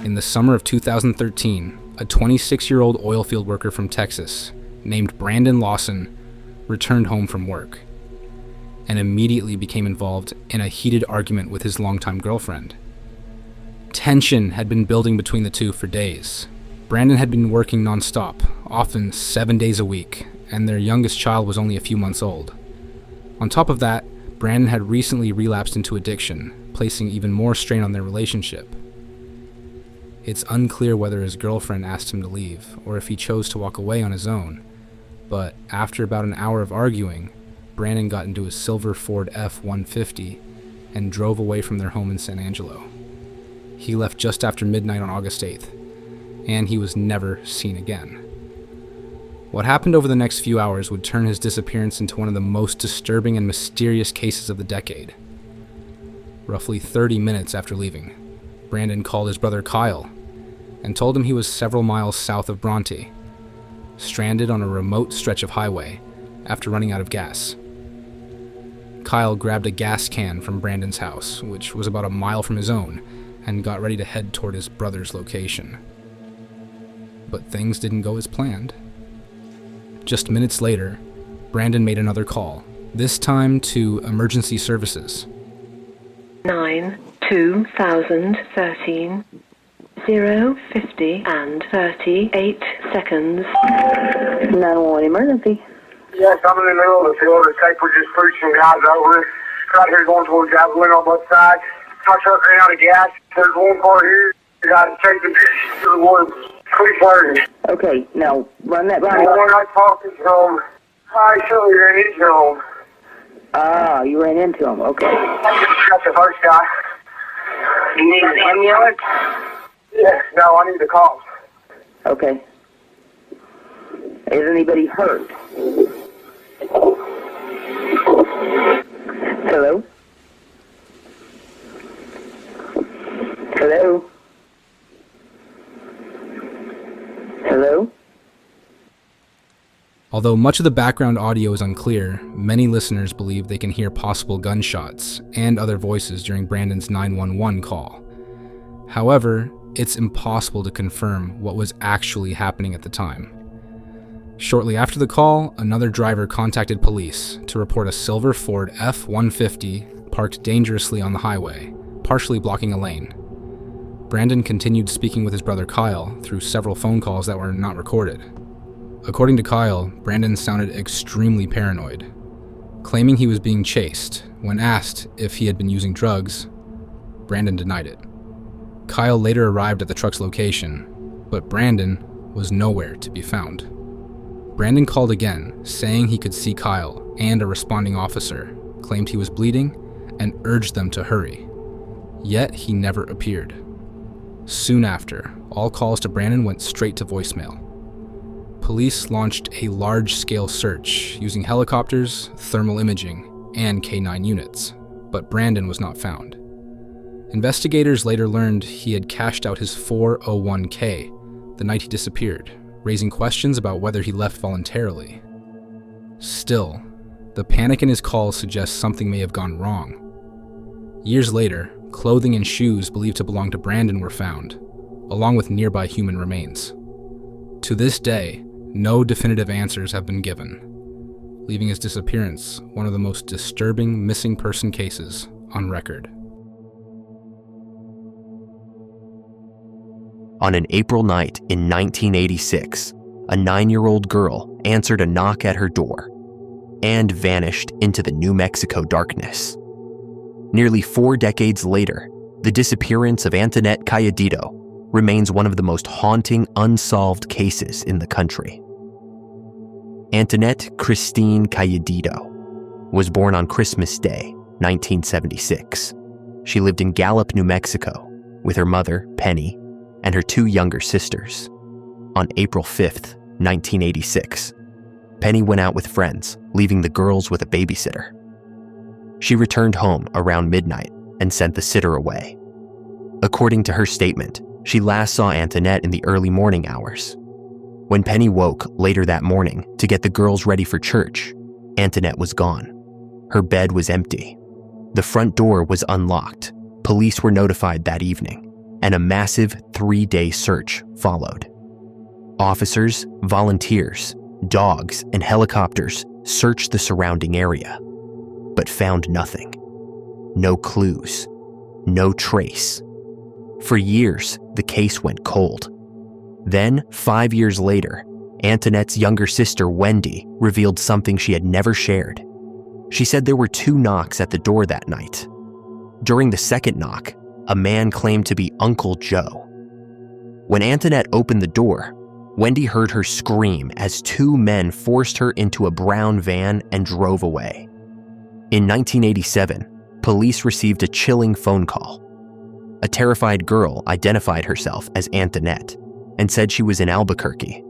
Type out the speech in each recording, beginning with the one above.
In the summer of 2013, a 26-year-old oilfield worker from Texas named Brandon Lawson returned home from work and immediately became involved in a heated argument with his longtime girlfriend. Tension had been building between the two for days. Brandon had been working nonstop, often 7 days a week, and their youngest child was only a few months old. On top of that, Brandon had recently relapsed into addiction, placing even more strain on their relationship. It's unclear whether his girlfriend asked him to leave, or if he chose to walk away on his own, but after about an hour of arguing, Brandon got into his silver Ford F-150 and drove away from their home in San Angelo. He left just after midnight on August 8th, and he was never seen again. What happened over the next few hours would turn his disappearance into one of the most disturbing and mysterious cases of the decade. Roughly 30 minutes after leaving, Brandon called his brother Kyle and told him he was several miles south of Bronte, stranded on a remote stretch of highway after running out of gas. Kyle grabbed a gas can from Brandon's house, which was about a mile from his own, and got ready to head toward his brother's location. But things didn't go as planned. Just minutes later, Brandon made another call, this time to emergency services. 2013, 0:50 and 38 seconds. 911 emergency. Yes, I'm in the middle of the field. The tape was just pushed some guys over. Right here going towards Javelin on both sides. My truck ran out of gas. There's one car here. You got to take the pictures to the woods. Quick burning. Okay, now run that by The one I talked to home. I surely ran into him. Ah, you ran into him. Okay. That's the first guy. You need an ambulance? Yes, no, I need the cops. Okay. Is anybody hurt? Hello? Hello? Hello? Although much of the background audio is unclear, many listeners believe they can hear possible gunshots and other voices during Brandon's 911 call. However, it's impossible to confirm what was actually happening at the time. Shortly after the call, another driver contacted police to report a silver Ford F-150 parked dangerously on the highway, partially blocking a lane. Brandon continued speaking with his brother Kyle through several phone calls that were not recorded. According to Kyle, Brandon sounded extremely paranoid, claiming he was being chased. When asked if he had been using drugs, Brandon denied it. Kyle later arrived at the truck's location, but Brandon was nowhere to be found. Brandon called again, saying he could see Kyle, and a responding officer claimed he was bleeding and urged them to hurry. Yet he never appeared. Soon after, all calls to Brandon went straight to voicemail. Police launched a large-scale search using helicopters, thermal imaging, and K-9 units, but Brandon was not found. Investigators later learned he had cashed out his 401k the night he disappeared, raising questions about whether he left voluntarily. Still, the panic in his calls suggests something may have gone wrong. Years later, clothing and shoes believed to belong to Brandon were found, along with nearby human remains. To this day, no definitive answers have been given, leaving his disappearance one of the most disturbing missing person cases on record. On an April night in 1986, a 9-year-old girl answered a knock at her door and vanished into the New Mexico darkness. Nearly 4 decades later, the disappearance of Antoinette Calladito remains one of the most haunting unsolved cases in the country. Antoinette Christine Calladito was born on Christmas Day, 1976. She lived in Gallup, New Mexico, with her mother, Penny, and her 2 younger sisters. On April 5th, 1986, Penny went out with friends, leaving the girls with a babysitter. She returned home around midnight and sent the sitter away. According to her statement, she last saw Antoinette in the early morning hours. When Penny woke later that morning to get the girls ready for church, Antoinette was gone. Her bed was empty. The front door was unlocked. Police were notified that evening, and a massive 3-day search followed. Officers, volunteers, dogs, and helicopters searched the surrounding area, but found nothing. No clues, no trace. For years, the case went cold. Then, 5 years later, Antoinette's younger sister, Wendy, revealed something she had never shared. She said there were 2 knocks at the door that night. During the second knock, a man claimed to be Uncle Joe. When Antoinette opened the door, Wendy heard her scream as 2 men forced her into a brown van and drove away. In 1987, police received a chilling phone call. A terrified girl identified herself as Antoinette and said she was in Albuquerque.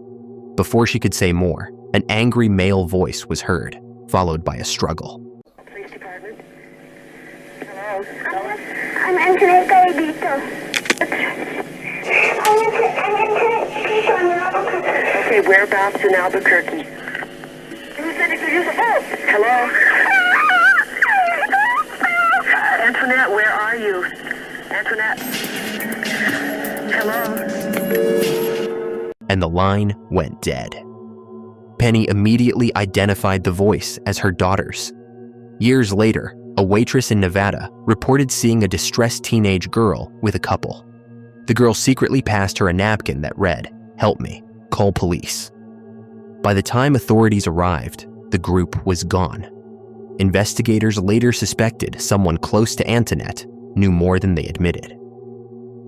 Before she could say more, an angry male voice was heard, followed by a struggle. Police department. Hello? I'm Antoinette Garabito. Okay, whereabouts in Albuquerque? Who said you could use a phone? Hello? Antoinette, where are you? Antoinette? Hello? And the line went dead. Penny immediately identified the voice as her daughter's. Years later, a waitress in Nevada reported seeing a distressed teenage girl with a couple. The girl secretly passed her a napkin that read, "Help me, call police." By the time authorities arrived, the group was gone. Investigators later suspected someone close to Antoinette knew more than they admitted.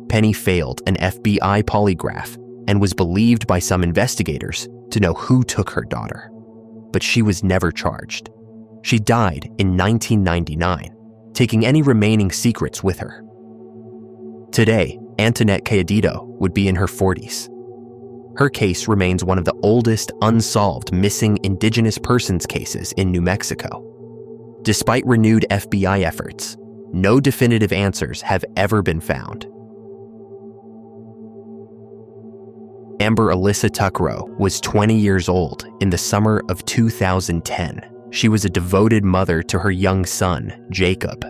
Penny failed an FBI polygraph and was believed by some investigators to know who took her daughter, but she was never charged. She died in 1999, taking any remaining secrets with her. Today, Antoinette Cayedito would be in her 40s. Her case remains one of the oldest unsolved missing indigenous persons cases in New Mexico. Despite renewed FBI efforts, no definitive answers have ever been found. Amber Alyssa Tuckrow was 20 years old in the summer of 2010. She was a devoted mother to her young son, Jacob.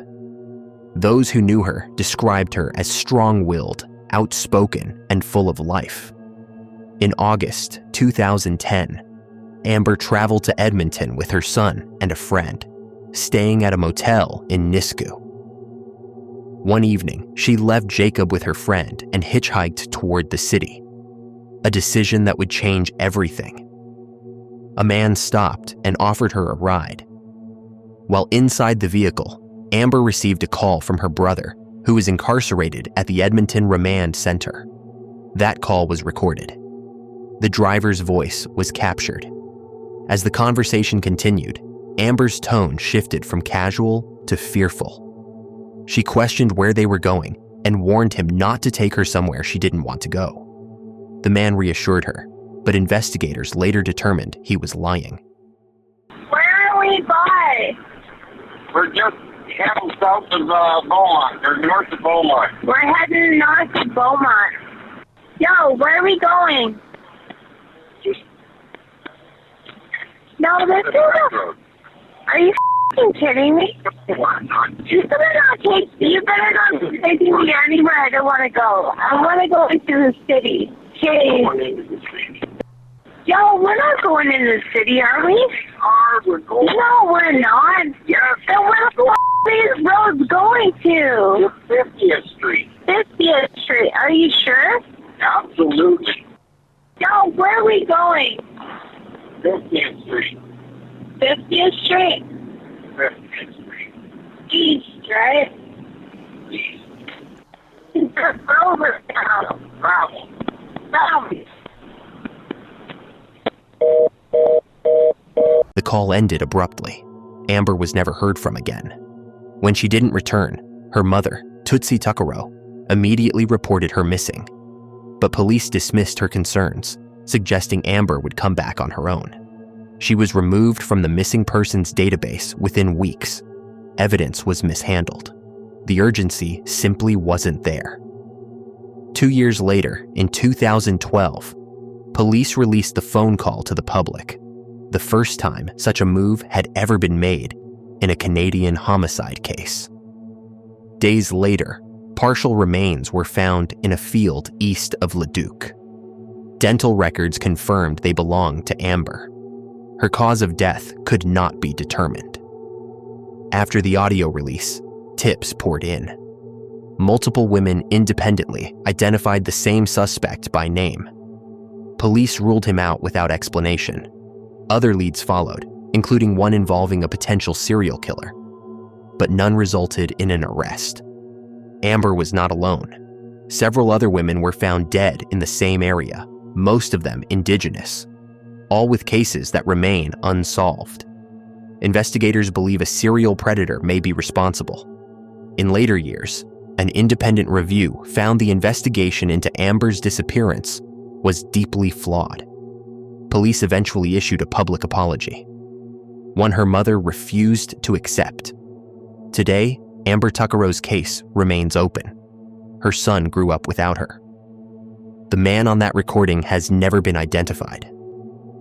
Those who knew her described her as strong-willed, outspoken, and full of life. In August 2010, Amber traveled to Edmonton with her son and a friend, staying at a motel in Nisku. One evening, she left Jacob with her friend and hitchhiked toward the city, a decision that would change everything. A man stopped and offered her a ride. While inside the vehicle, Amber received a call from her brother, who was incarcerated at the Edmonton Remand Center. That call was recorded. The driver's voice was captured. As the conversation continued, Amber's tone shifted from casual to fearful. She questioned where they were going and warned him not to take her somewhere she didn't want to go. The man reassured her, but investigators later determined he was lying. Where are we by? We're just heading south of Beaumont, or north of Beaumont. We're heading north of Beaumont. Yo, where are we going? No, this is a... Are you f***ing kidding me? You better not take me anywhere I don't want to go. I want to go into the city. Jeez. Yo, we're not going into the city, are we? We're going. No, we're not. Yes. Then where the f*** these roads going to? 50th Street. 50th Street. Are you sure? Absolutely. Yo, where are we going? 50th Street. 50th Street? 50th Street. East, right? East. Over now. Bravo. The call ended abruptly. Amber was never heard from again. When she didn't return, her mother, Tootsie Tuckrow, immediately reported her missing. But police dismissed her concerns, suggesting Amber would come back on her own. She was removed from the missing persons database within weeks. Evidence was mishandled. The urgency simply wasn't there. 2 years later, in 2012, police released the phone call to the public, the first time such a move had ever been made in a Canadian homicide case. Days later, partial remains were found in a field east of Leduc. Dental records confirmed they belonged to Amber. Her cause of death could not be determined. After the audio release, tips poured in. Multiple women independently identified the same suspect by name. Police ruled him out without explanation. Other leads followed, including one involving a potential serial killer, but none resulted in an arrest. Amber was not alone. Several other women were found dead in the same area, most of them indigenous, all with cases that remain unsolved. Investigators believe a serial predator may be responsible. In later years, an independent review found the investigation into Amber's disappearance was deeply flawed. Police eventually issued a public apology, one her mother refused to accept. Today, Amber Tuckerow's case remains open. Her son grew up without her. The man on that recording has never been identified,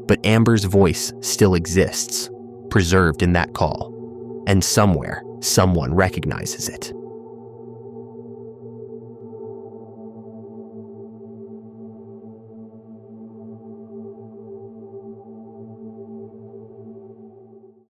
but Amber's voice still exists, preserved in that call, and somewhere, someone recognizes it.